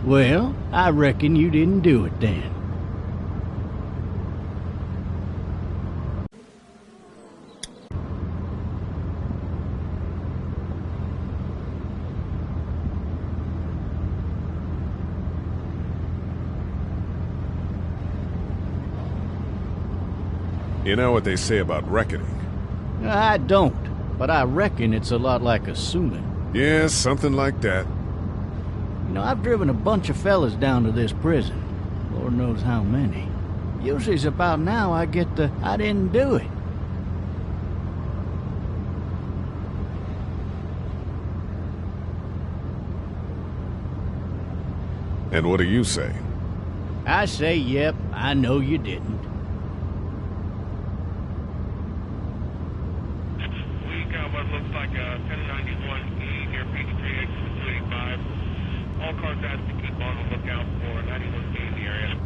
Well, I reckon you didn't do it then. You know what they say about reckoning? I don't, but I reckon it's a lot like assuming. Yeah, something like that. You know, I've driven a bunch of fellas down to this prison. Lord knows how many. Usually it's about now I get the, I didn't do it. And what do you say? I say, yep, I know you didn't. We got what looks like a 1091E near Peachtree, exit 285. All cars asked to keep on the lookout for 91B in the area.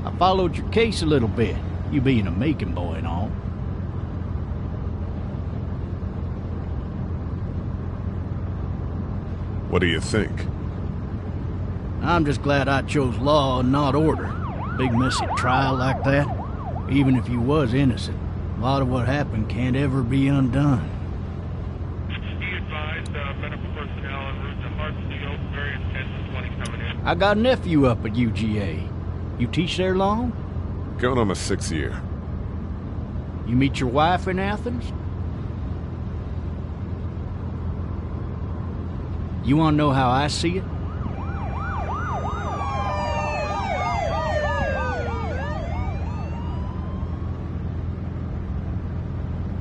I followed your case a little bit, you being a Macon boy and all. What do you think? I'm just glad I chose law and not order. Big messy trial like that. Even if you was innocent, a lot of what happened can't ever be undone. Be advised, medical personnel en route to Hartsfield, very intense 20 coming in. I got a nephew up at UGA. You teach there long? Going on my 6th year. You meet your wife in Athens? You want to know how I see it?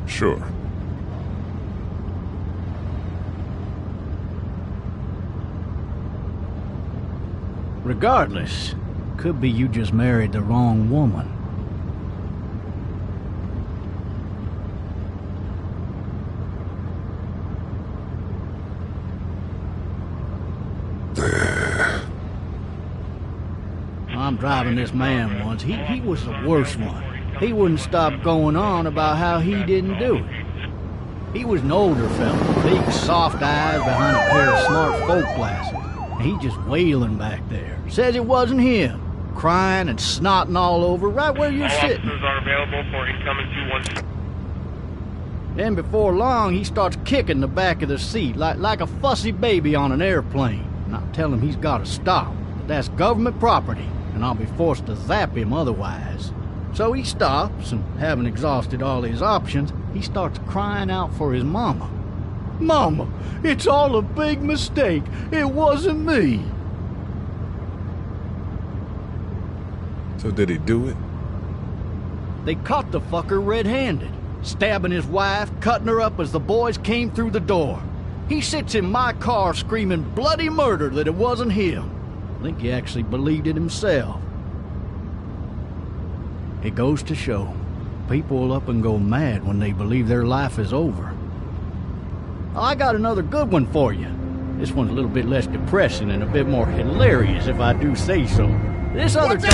Sure. Regardless, could be you just married the wrong woman. I'm driving this man once. He was the worst one. He wouldn't stop going on about how he didn't do it. He was an older fella, big soft eyes behind a pair of smart folk glasses. And he just wailing back there. Says it wasn't him. Crying and snotting all over right where you're All sitting. officers are available for incoming 212. Then before long, he starts kicking the back of the seat like a fussy baby on an airplane. And I tell him he's got to stop, that that's government property, and I'll be forced to zap him otherwise. So he stops, and having exhausted all his options, he starts crying out for his mama. Mama, it's all a big mistake. It wasn't me. So did he do it? They caught the fucker red-handed, stabbing his wife, cutting her up as the boys came through the door. He sits in my car screaming bloody murder that it wasn't him. I think he actually believed it himself. It goes to show, people will up and go mad when they believe their life is over. Oh, I got another good one for you. This one's a little bit less depressing and a bit more hilarious, if I do say so. This other guy...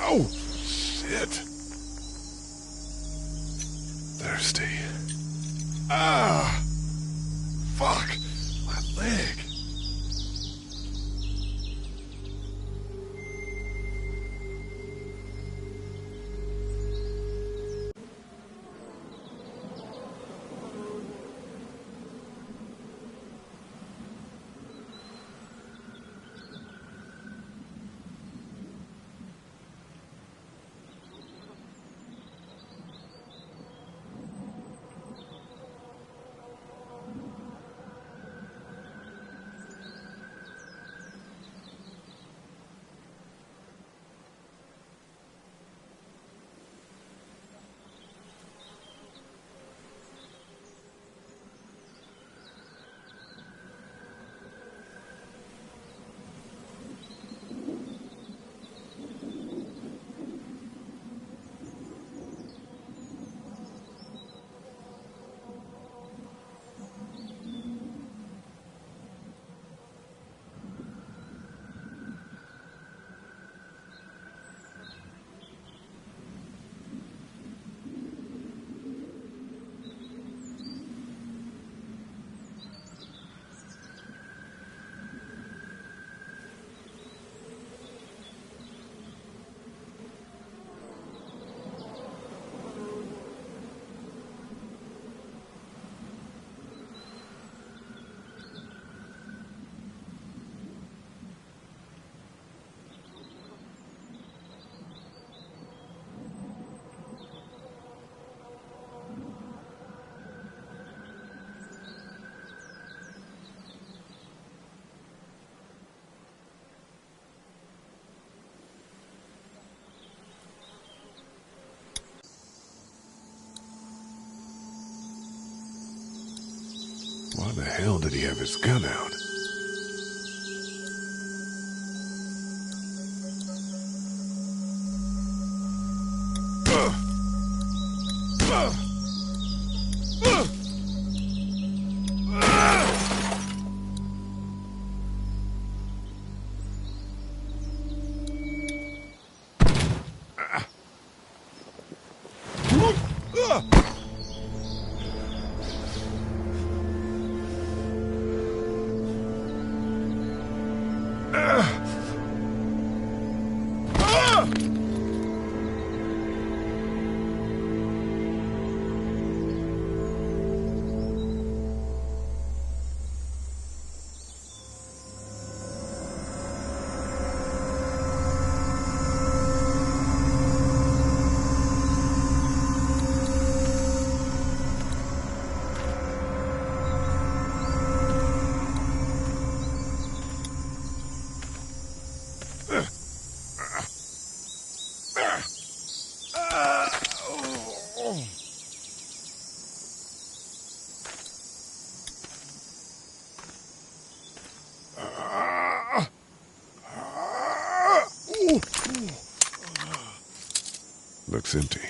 Oh, shit. Thirsty. Ah! Fuck! My leg. the hell did he have his gun out? Looks empty.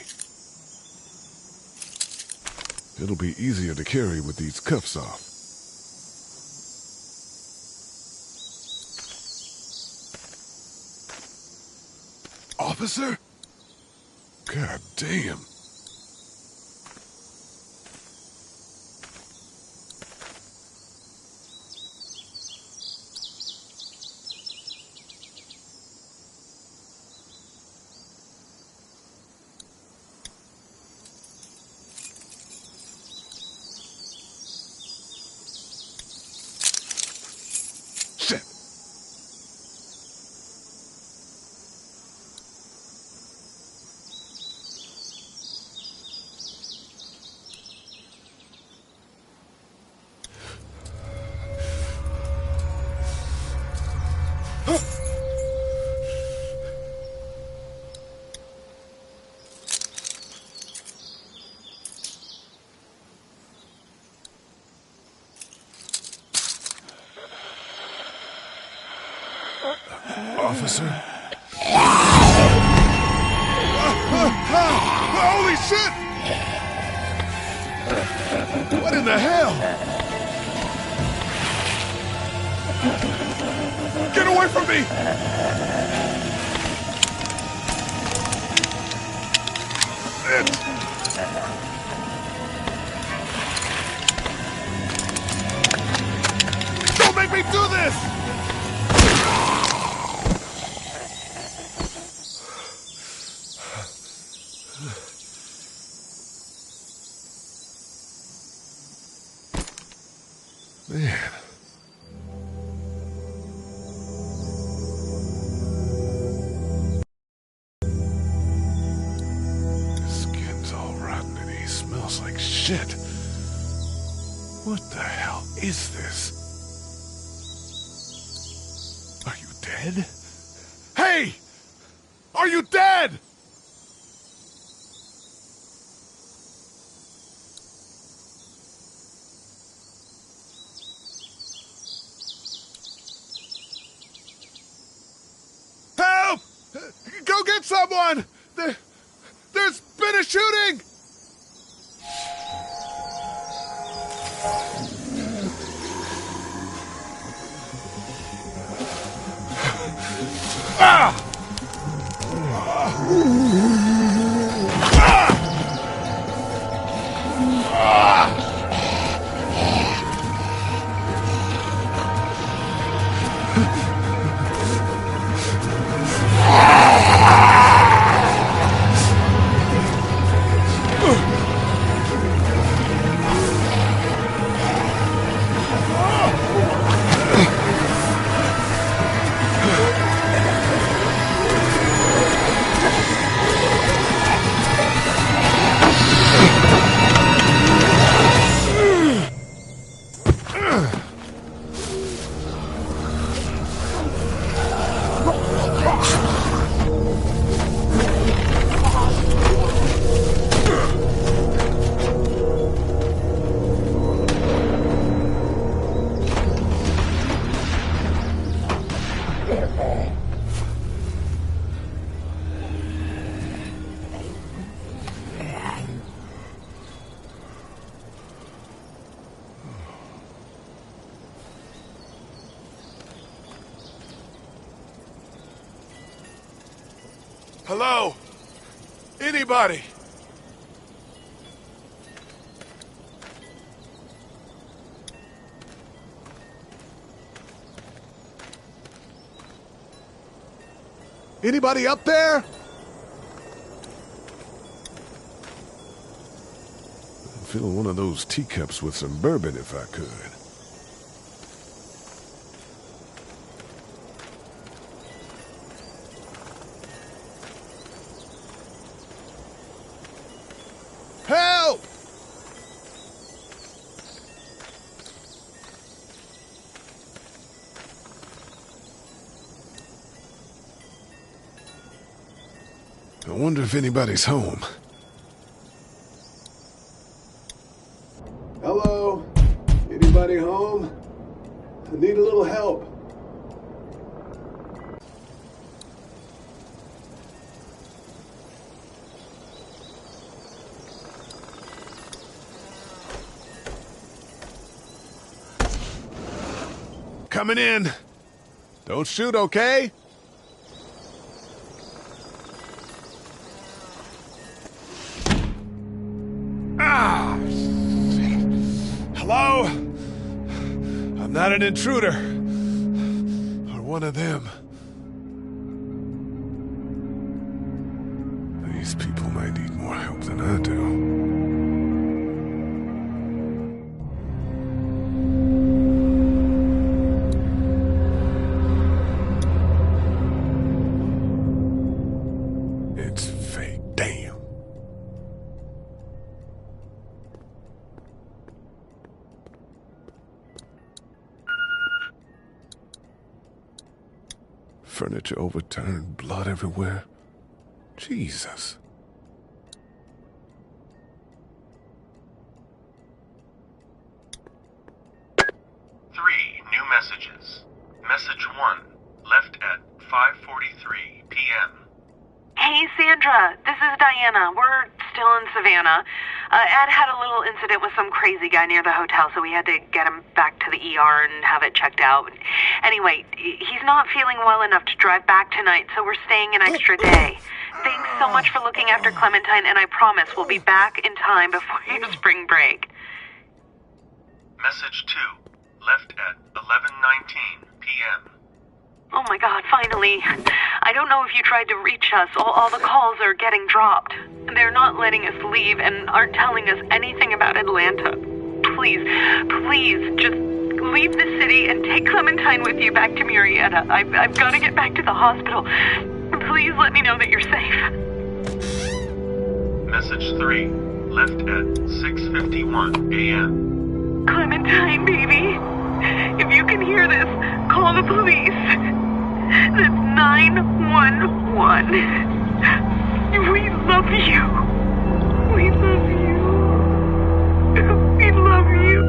It'll be easier to carry with these cuffs off. Officer? God damn. Shit. Officer? Holy shit! What in the hell? Get away from me! Don't make me do this! Man. His skin's all rotten and he smells like shit. What the hell is this? Are you dead? Hey! Are you dead? Help! Go get someone! There's been a shooting! Ah! Hello? Anybody? Anybody up there? I'm feeling one of those teacups with some bourbon if I could. Help! I wonder if anybody's home. Hello? Anybody home? I need a little help. Coming in. Don't shoot, okay? Ah! Hello? I'm not an intruder. Or one of them. These people might need more help than I do. Furniture overturned, blood everywhere. Jesus. Three new messages. Message 1, left at 5:43 p.m. Hey, Sandra. This is Diana. We're still in Savannah. Ed had a little incident with some crazy guy near the hotel, so we had to get him back to the ER and have it checked out. Anyway, he's not feeling well enough to drive back tonight, so we're staying an extra day. Thanks so much for looking after Clementine, and I promise we'll be back in time before your spring break. Message 2, left at 11:19 p.m. Oh my God, finally. I don't know if you tried to reach us. All the calls are getting dropped. They're not letting us leave and aren't telling us anything about Atlanta. Please, just leave the city and take Clementine with you back to Murrieta. I've got to get back to the hospital. Please let me know that you're safe. Message 3, left at 6:51 a.m. Clementine, baby. If you can hear this, call the police. That's 911. We love you. We love you. We love you.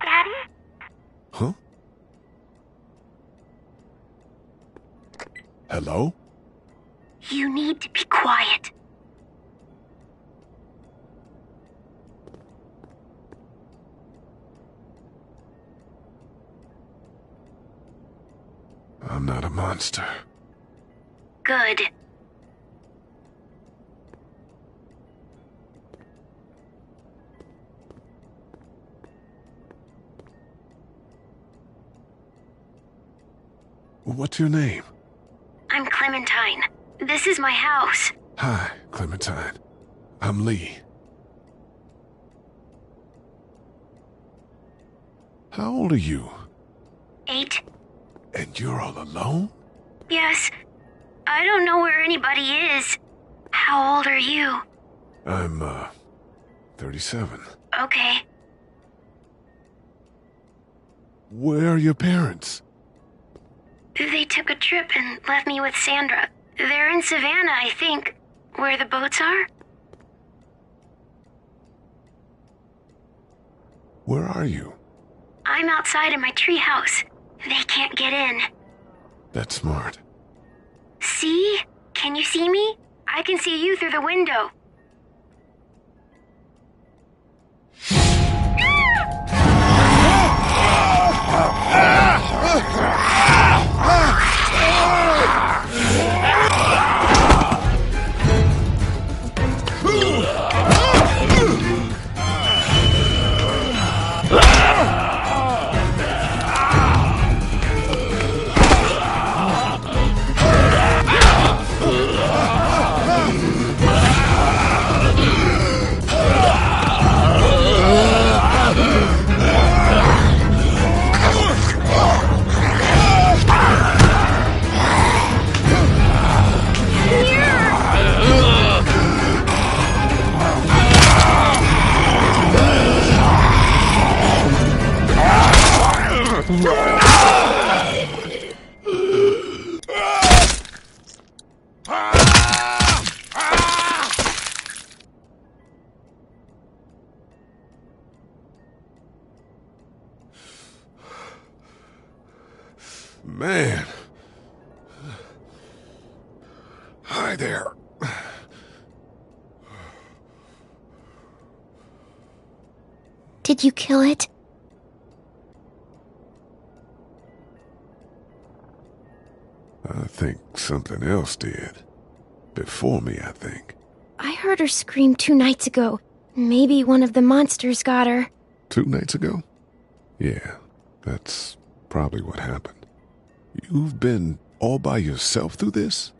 Daddy? Huh? Hello? You need to be quiet. I'm not a monster. Good. What's your name? I'm Clementine. This is my house. Hi, Clementine. I'm Lee. How old are you? 8. And you're all alone? Yes. I don't know where anybody is. How old are you? I'm, 37. Okay. Where are your parents? They took a trip and left me with Sandra. They're in Savannah, I think. Where the boats are? Where are you? I'm outside of my treehouse. They can't get in. That's smart. See? Can you see me? I can see you through the window. Man. Hi there. Did you kill it? I think something else did. Before me, I think. I heard her scream 2 nights ago. Maybe one of the monsters got her. 2 nights ago? Yeah, that's probably what happened. You've been all by yourself through this?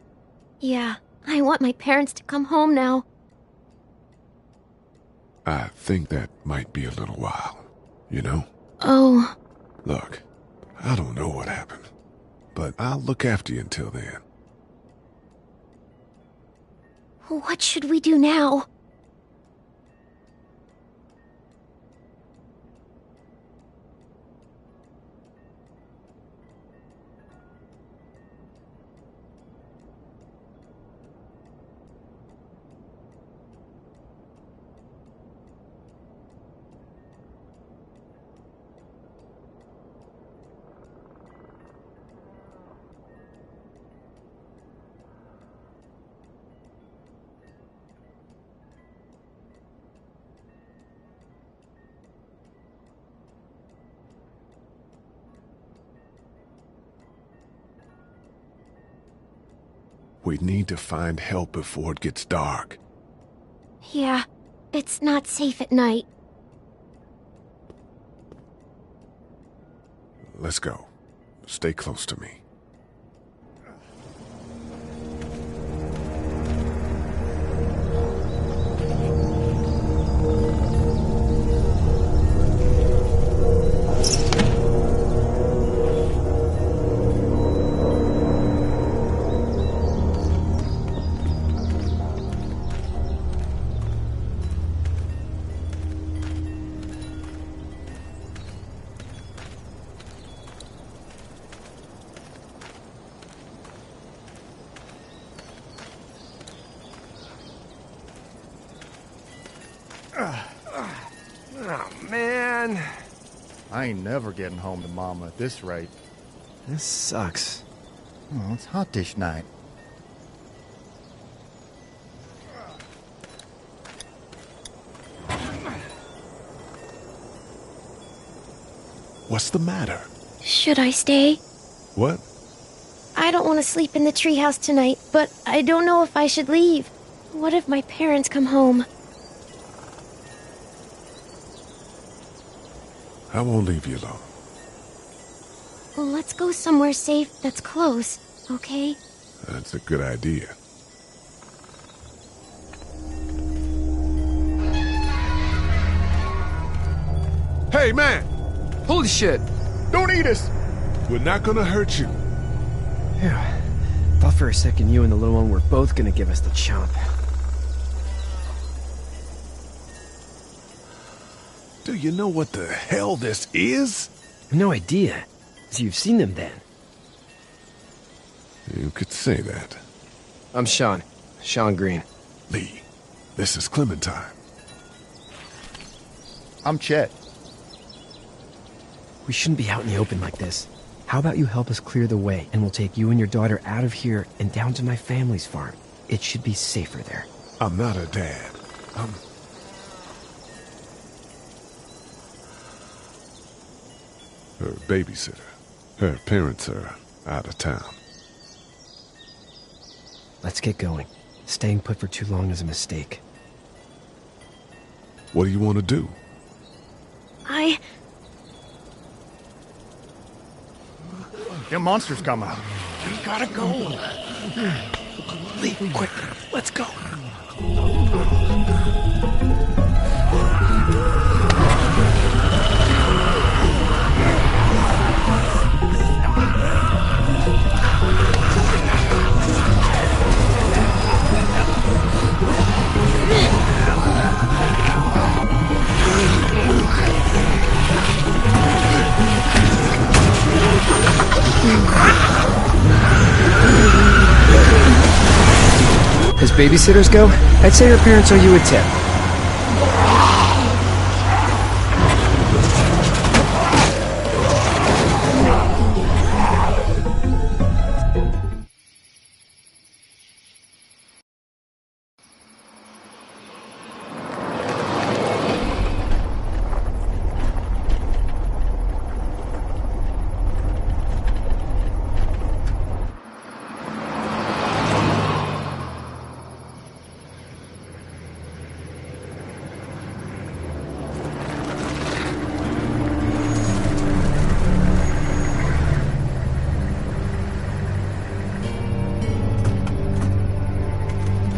Yeah, I want my parents to come home now. I think that might be a little while, you know? Oh. Look, I don't know what happened, but I'll look after you until then. What should we do now? We need to find help before it gets dark. Yeah, it's not safe at night. Let's go. Stay close to me. Oh, man. I ain't never getting home to Mama at this rate. This sucks. Oh, it's hot this night. What's the matter? Should I stay? What? I don't want to sleep in the treehouse tonight, but I don't know if I should leave. What if my parents come home? I won't leave you alone. Let's go somewhere safe that's close, okay? That's a good idea. Hey, man! Holy shit! Don't eat us! We're not gonna hurt you. Yeah. Thought for a second you and the little one were both gonna give us the chomp. Do you know what the hell this is? No idea. So you've seen them then? You could say that. I'm Sean. Sean Green. Lee, this is Clementine. I'm Chet. We shouldn't be out in the open like this. How about you help us clear the way, and we'll take you and your daughter out of here and down to my family's farm. It should be safer there. I'm not her dad. I'm... her babysitter. Her parents are out of town. Let's get going. Staying put for too long is a mistake. What do you want to do? Them monsters come out. We gotta go. Lee, quick, let's go. As babysitters go, I'd say her parents owe you a tip.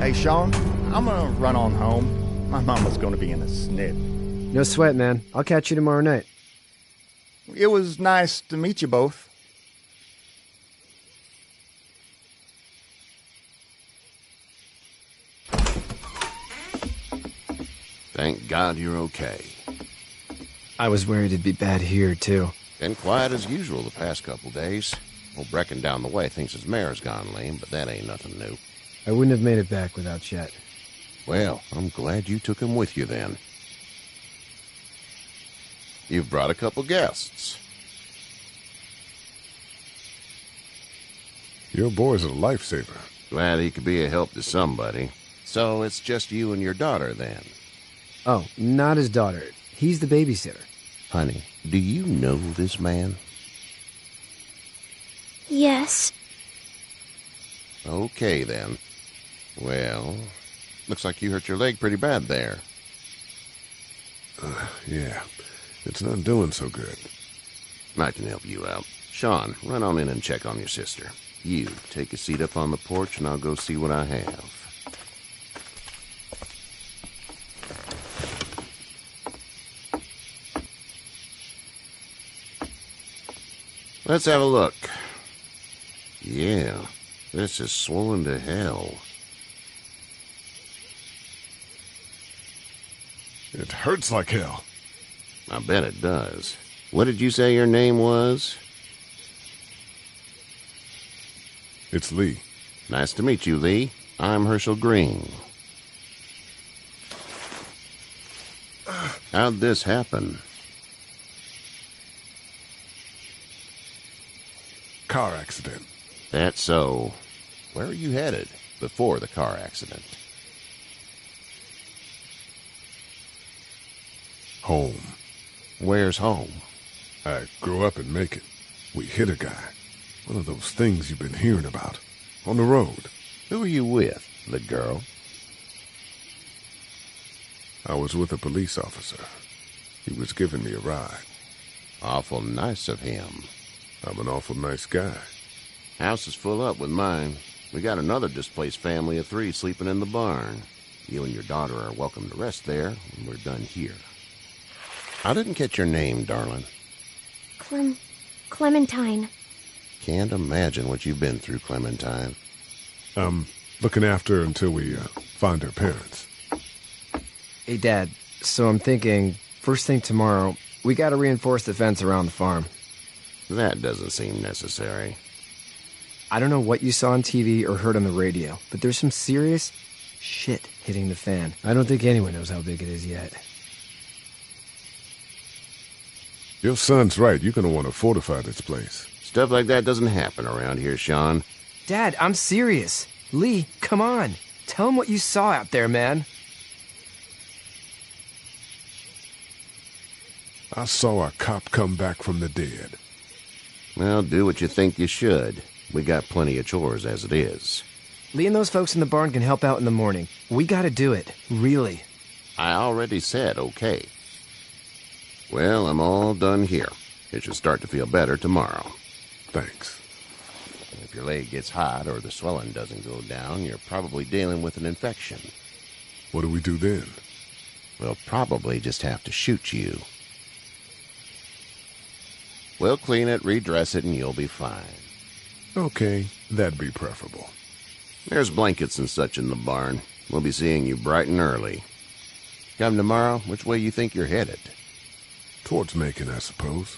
Hey, Sean, I'm gonna run on home. My mama's gonna be in a snit. No sweat, man. I'll catch you tomorrow night. It was nice to meet you both. Thank God you're okay. I was worried it'd be bad here, too. Been quiet as usual the past couple days. Old Brecken down the way thinks his mare's gone lame, but that ain't nothing new. I wouldn't have made it back without Chet. Well, I'm glad you took him with you then. You've brought a couple guests. Your boy's a lifesaver. Glad he could be a help to somebody. So it's just you and your daughter then? Oh, not his daughter. He's the babysitter. Honey, do you know this man? Yes. Okay, then. Well, looks like you hurt your leg pretty bad there. Yeah, it's not doing so good. I can help you out. Sean, run on in and check on your sister. You, take a seat up on the porch and I'll go see what I have. Let's have a look. Yeah, this is swollen to hell. It hurts like hell. I bet it does. What did you say your name was? It's Lee. Nice to meet you, Lee. I'm Herschel Green. How'd this happen? Car accident. That's so. Where are you headed before the car accident? Home. Where's home? I grew up in Macon. We hit a guy. One of those things you've been hearing about. On the road. Who are you with? The girl? I was with a police officer. He was giving me a ride. Awful nice of him. I'm an awful nice guy. House is full up with mine. We got another displaced family of 3 sleeping in the barn. You and your daughter are welcome to rest there when we're done here. I didn't catch your name, darling. Clementine. Can't imagine what you've been through, Clementine. I'm looking after her until we find her parents. Hey, Dad, so I'm thinking, first thing tomorrow, we gotta reinforce the fence around the farm. That doesn't seem necessary. I don't know what you saw on TV or heard on the radio, but there's some serious shit hitting the fan. I don't think anyone knows how big it is yet. Your son's right. You're gonna want to fortify this place. Stuff like that doesn't happen around here, Sean. Dad, I'm serious. Lee, come on. Tell him what you saw out there, man. I saw a cop come back from the dead. Well, do what you think you should. We got plenty of chores as it is. Lee and those folks in the barn can help out in the morning. We gotta do it. Really. I already said okay. Well, I'm all done here. It should start to feel better tomorrow. Thanks. If your leg gets hot or the swelling doesn't go down, you're probably dealing with an infection. What do we do then? We'll probably just have to shoot you. We'll clean it, redress it, and you'll be fine. Okay, that'd be preferable. There's blankets and such in the barn. We'll be seeing you bright and early. Come tomorrow, which way you think you're headed? Towards Macon, I suppose.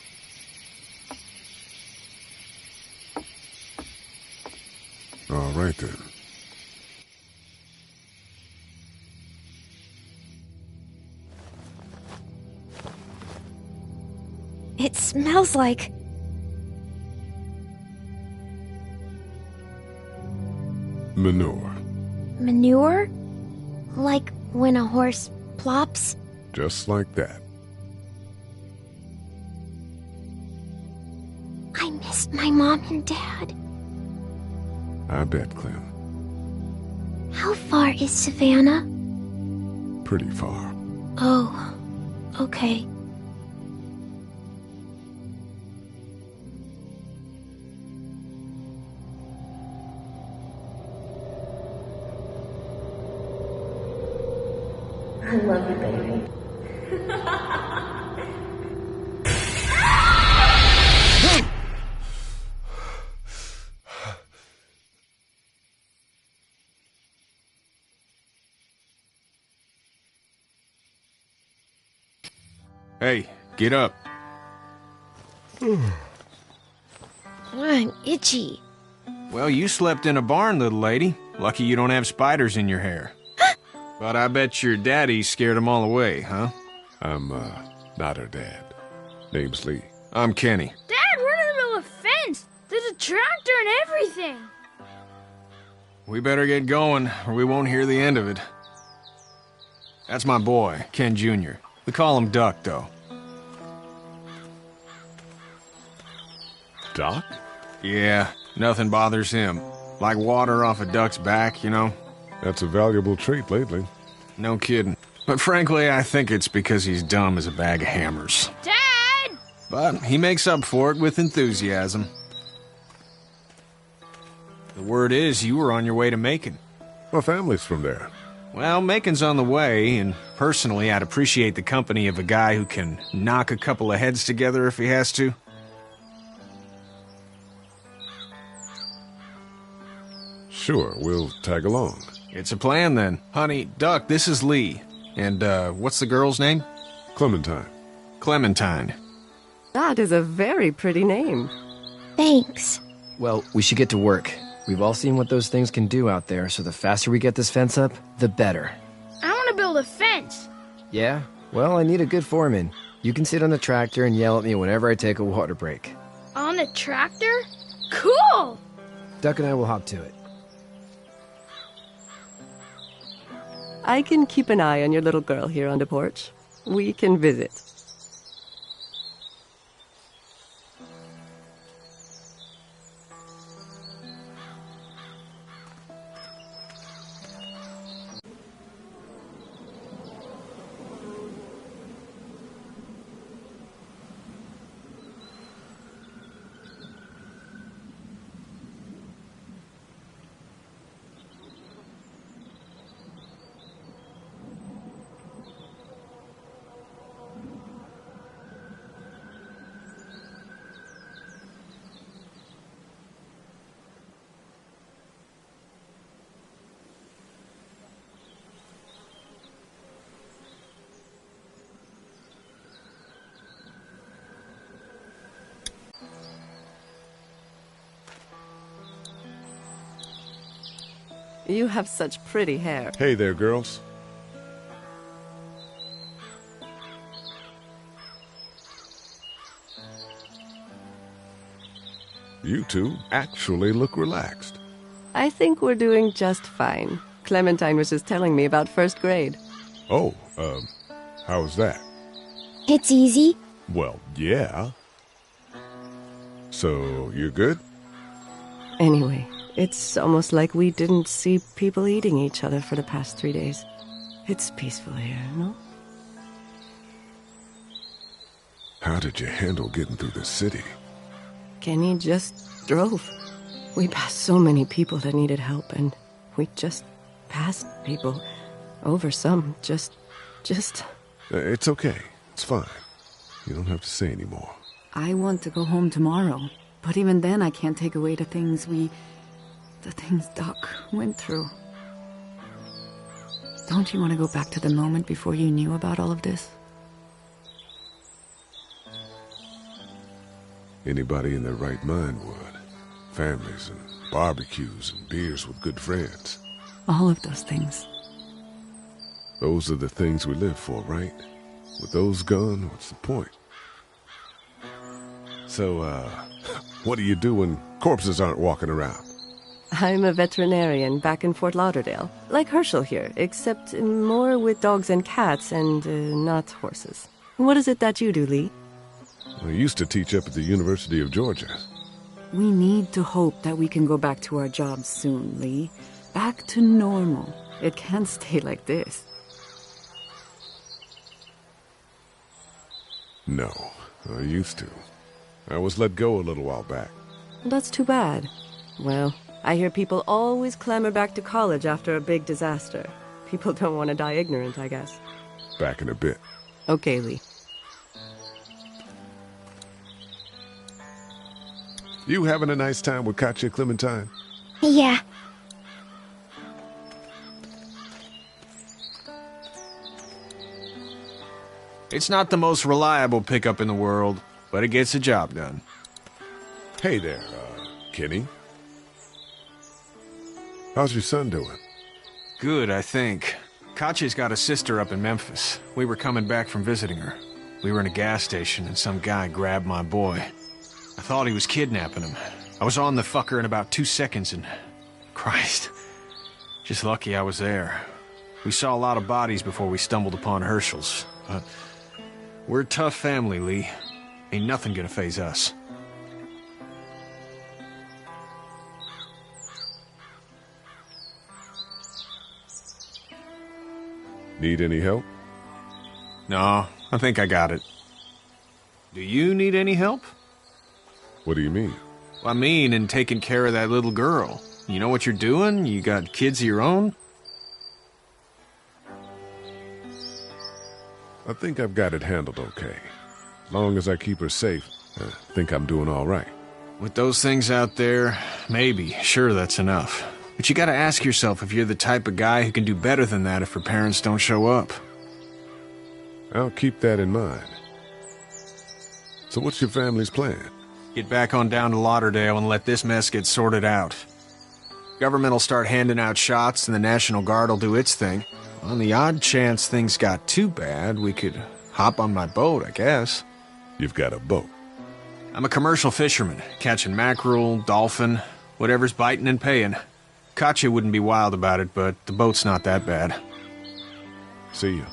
All right, then. It smells like... Manure. manure? Like when a horse plops? Just like that. I missed my mom and dad. I bet, Clem. How far is Savannah? Pretty far. Oh, okay. I love you, baby. Hey, get up. I'm itchy. Well, you slept in a barn, little lady. Lucky you don't have spiders in your hair. But I bet your daddy scared them all away, huh? I'm, not her dad. Name's Lee. I'm Kenny. Dad, we're in the middle of a fence. There's a tractor and everything. We better get going, or we won't hear the end of it. That's my boy, Ken Jr. We call him Duck, though. Doc? Yeah, nothing bothers him. Like water off a duck's back, you know? That's a valuable trait lately. No kidding. But frankly, I think it's because he's dumb as a bag of hammers. Dad! But he makes up for it with enthusiasm. The word is you were on your way to Macon. My family's from there. Well, Macon's on the way, and personally, I'd appreciate the company of a guy who can knock a couple of heads together if he has to. Sure, we'll tag along. It's a plan, then. Honey, Duck, this is Lee. And, what's the girl's name? Clementine. Clementine. That is a very pretty name. Thanks. Well, we should get to work. We've all seen what those things can do out there, so the faster we get this fence up, the better. I want to build a fence. Yeah? Well, I need a good foreman. You can sit on the tractor and yell at me whenever I take a water break. On the tractor? Cool! Duck and I will hop to it. I can keep an eye on your little girl here on the porch. We can visit. You have such pretty hair. Hey there, girls. You two actually look relaxed. I think we're doing just fine. Clementine was just telling me about first grade. Oh, how was that? It's easy. Well, yeah. So, you're good? Anyway, it's almost like we didn't see people eating each other for the past 3 days. It's peaceful here, no? How did you handle getting through the city? Kenny just drove. We passed so many people that needed help, and we just passed people. Over some, just... It's okay. It's fine. You don't have to say any more. I want to go home tomorrow, but even then I can't take away the things Doc went through. Don't you want to go back to the moment before you knew about all of this? Anybody in their right mind would. Families and barbecues and beers with good friends. All of those things. Those are the things we live for, right? With those gone, what's the point? So, what do you do when corpses aren't walking around? I'm a veterinarian back in Fort Lauderdale. Like Herschel here, except more with dogs and cats and not horses. What is it that you do, Lee? I used to teach up at the University of Georgia. We need to hope that we can go back to our jobs soon, Lee. Back to normal. It can't stay like this. No, I used to. I was let go a little while back. That's too bad. Well, I hear people always clamor back to college after a big disaster. People don't want to die ignorant, I guess. Back in a bit. Okay, Lee. You having a nice time with Katya, Clementine? Yeah. It's not the most reliable pickup in the world, but it gets the job done. Hey there, Kenny. How's your son doing? Good, I think. Katya's got a sister up in Memphis. We were coming back from visiting her. We were in a gas station and some guy grabbed my boy. I thought he was kidnapping him. I was on the fucker in about 2 seconds and... Christ. Just lucky I was there. We saw a lot of bodies before we stumbled upon Herschel's, but... We're a tough family, Lee. Ain't nothing gonna faze us. Need any help? No, I think I got it. Do you need any help? What do you mean? I mean, in taking care of that little girl. You know what you're doing? You got kids of your own? I think I've got it handled okay. As long as I keep her safe, I think I'm doing all right. With those things out there, maybe, sure, that's enough. But you gotta ask yourself if you're the type of guy who can do better than that if her parents don't show up. I'll keep that in mind. So what's your family's plan? Get back on down to Lauderdale and let this mess get sorted out. Government will start handing out shots and the National Guard will do its thing. On the odd chance things got too bad, we could hop on my boat, I guess. You've got a boat? I'm a commercial fisherman, catching mackerel, dolphin, whatever's biting and paying. Katya wouldn't be wild about it, but the boat's not that bad. See you.